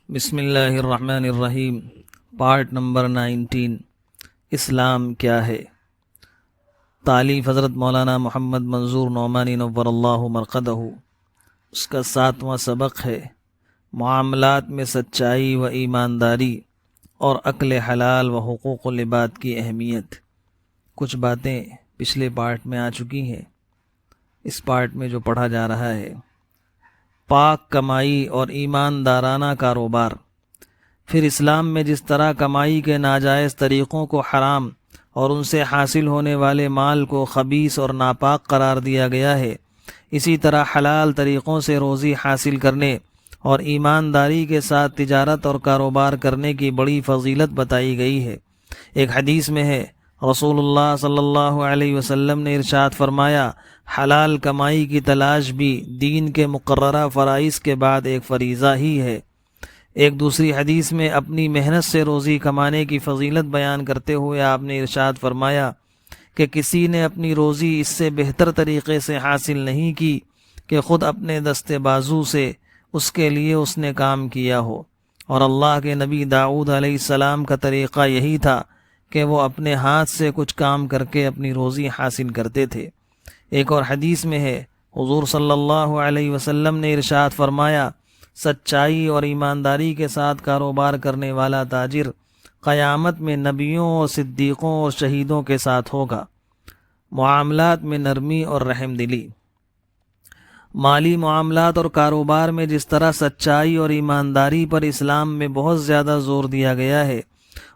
بسم اللہ الرحمن الرحیم۔ پارٹ نمبر 19، اسلام کیا ہے؟ تالیف حضرت مولانا محمد منظور نعمانی نور اللہ مرقدہ۔ اس کا 7واں سبق ہے معاملات میں سچائی و ایمانداری اور عقل حلال و حقوق العباد کی اہمیت۔ کچھ باتیں پچھلے پارٹ میں آ چکی ہیں، اس پارٹ میں جو پڑھا جا رہا ہے پاک کمائی اور ایماندارانہ کاروبار۔ پھر اسلام میں جس طرح کمائی کے ناجائز طریقوں کو حرام اور ان سے حاصل ہونے والے مال کو خبیث اور ناپاک قرار دیا گیا ہے، اسی طرح حلال طریقوں سے روزی حاصل کرنے اور ایمانداری کے ساتھ تجارت اور کاروبار کرنے کی بڑی فضیلت بتائی گئی ہے۔ ایک حدیث میں ہے، رسول اللہ صلی اللہ علیہ وسلم نے ارشاد فرمایا، حلال کمائی کی تلاش بھی دین کے مقررہ فرائض کے بعد ایک فریضہ ہی ہے۔ ایک دوسری حدیث میں اپنی محنت سے روزی کمانے کی فضیلت بیان کرتے ہوئے آپ نے ارشاد فرمایا کہ کسی نے اپنی روزی اس سے بہتر طریقے سے حاصل نہیں کی کہ خود اپنے دستے بازو سے اس کے لیے اس نے کام کیا ہو، اور اللہ کے نبی داؤد علیہ السلام کا طریقہ یہی تھا کہ وہ اپنے ہاتھ سے کچھ کام کر کے اپنی روزی حاصل کرتے تھے۔ ایک اور حدیث میں ہے، حضور صلی اللہ علیہ وسلم نے ارشاد فرمایا، سچائی اور ایمانداری کے ساتھ کاروبار کرنے والا تاجر قیامت میں نبیوں اور صدیقوں اور شہیدوں کے ساتھ ہوگا۔ معاملات میں نرمی اور رحم دلی۔ مالی معاملات اور کاروبار میں جس طرح سچائی اور ایمانداری پر اسلام میں بہت زیادہ زور دیا گیا ہے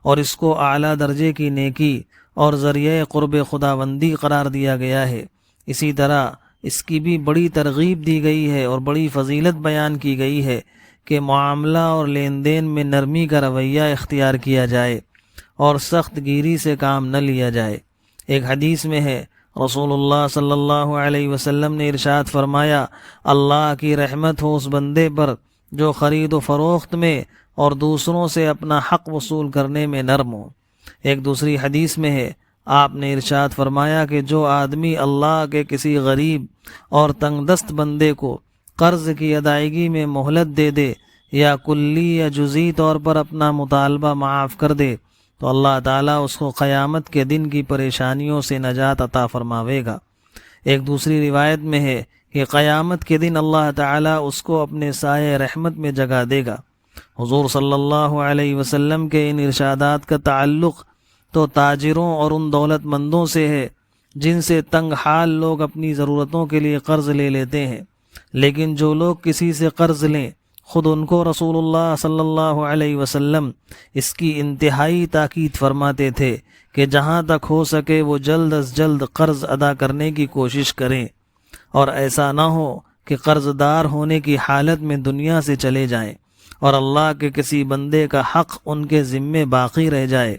اور اس کو اعلیٰ درجے کی نیکی اور ذریعہ قرب خداوندی قرار دیا گیا ہے، اسی طرح اس کی بھی بڑی ترغیب دی گئی ہے اور بڑی فضیلت بیان کی گئی ہے کہ معاملہ اور لین دین میں نرمی کا رویہ اختیار کیا جائے اور سخت گیری سے کام نہ لیا جائے۔ ایک حدیث میں ہے، رسول اللہ صلی اللہ علیہ وسلم نے ارشاد فرمایا، اللہ کی رحمت ہو اس بندے پر جو خرید و فروخت میں اور دوسروں سے اپنا حق وصول کرنے میں نرم ہو۔ ایک دوسری حدیث میں ہے، آپ نے ارشاد فرمایا کہ جو آدمی اللہ کے کسی غریب اور تنگ دست بندے کو قرض کی ادائیگی میں مہلت دے دے یا کلی یا جزئی طور پر اپنا مطالبہ معاف کر دے تو اللہ تعالیٰ اس کو قیامت کے دن کی پریشانیوں سے نجات عطا فرماوے گا۔ ایک دوسری روایت میں ہے کہ قیامت کے دن اللہ تعالیٰ اس کو اپنے سائے رحمت میں جگہ دے گا۔ حضور صلی اللہ علیہ وسلم کے ان ارشادات کا تعلق تو تاجروں اور ان دولت مندوں سے ہے جن سے تنگ حال لوگ اپنی ضرورتوں کے لیے قرض لے لیتے ہیں، لیکن جو لوگ کسی سے قرض لیں خود ان کو رسول اللہ صلی اللہ علیہ وسلم اس کی انتہائی تاکید فرماتے تھے کہ جہاں تک ہو سکے وہ جلد از جلد قرض ادا کرنے کی کوشش کریں، اور ایسا نہ ہو کہ قرض دار ہونے کی حالت میں دنیا سے چلے جائیں اور اللہ کے کسی بندے کا حق ان کے ذمے باقی رہ جائے۔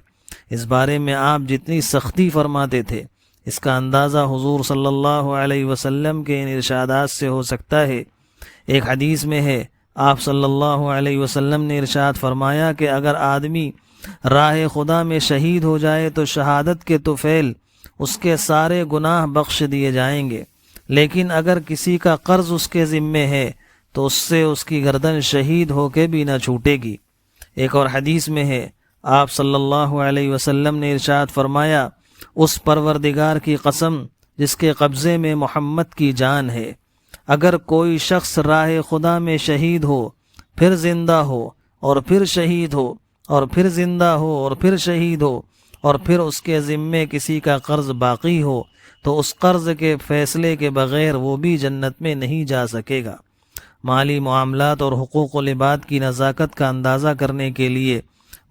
اس بارے میں آپ جتنی سختی فرماتے تھے، اس کا اندازہ حضور صلی اللہ علیہ وسلم کے ان ارشادات سے ہو سکتا ہے۔ ایک حدیث میں ہے، آپ صلی اللہ علیہ وسلم نے ارشاد فرمایا کہ اگر آدمی راہ خدا میں شہید ہو جائے تو شہادت کے طفیل اس کے سارے گناہ بخش دیے جائیں گے، لیکن اگر کسی کا قرض اس کے ذمے ہے تو اس سے اس کی گردن شہید ہو کے بھی نہ چھوٹے گی۔ ایک اور حدیث میں ہے، آپ صلی اللہ علیہ وسلم نے ارشاد فرمایا، اس پروردگار کی قسم جس کے قبضے میں محمد کی جان ہے، اگر کوئی شخص راہ خدا میں شہید ہو، پھر زندہ ہو اور پھر شہید ہو اور پھر زندہ ہو اور پھر شہید ہو اور پھر اس کے ذمے کسی کا قرض باقی ہو تو اس قرض کے فیصلے کے بغیر وہ بھی جنت میں نہیں جا سکے گا۔ مالی معاملات اور حقوق العباد کی نزاکت کا اندازہ کرنے کے لیے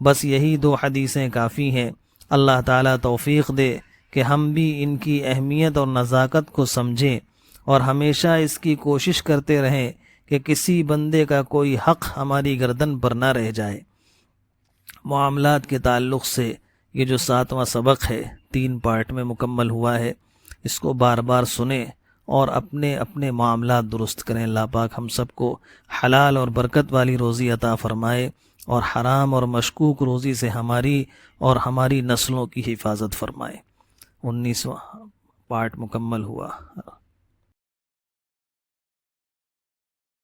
بس یہی 2 حدیثیں کافی ہیں۔ اللہ تعالیٰ توفیق دے کہ ہم بھی ان کی اہمیت اور نزاکت کو سمجھیں اور ہمیشہ اس کی کوشش کرتے رہیں کہ کسی بندے کا کوئی حق ہماری گردن پر نہ رہ جائے۔ معاملات کے تعلق سے یہ جو 7واں سبق ہے 3 پارٹ میں مکمل ہوا ہے، اس کو بار بار سنیں اور اپنے اپنے معاملات درست کریں۔ اللہ پاک ہم سب کو حلال اور برکت والی روزی عطا فرمائے اور حرام اور مشکوک روزی سے ہماری اور ہماری نسلوں کی حفاظت فرمائے۔ 19واں پارٹ مکمل ہوا۔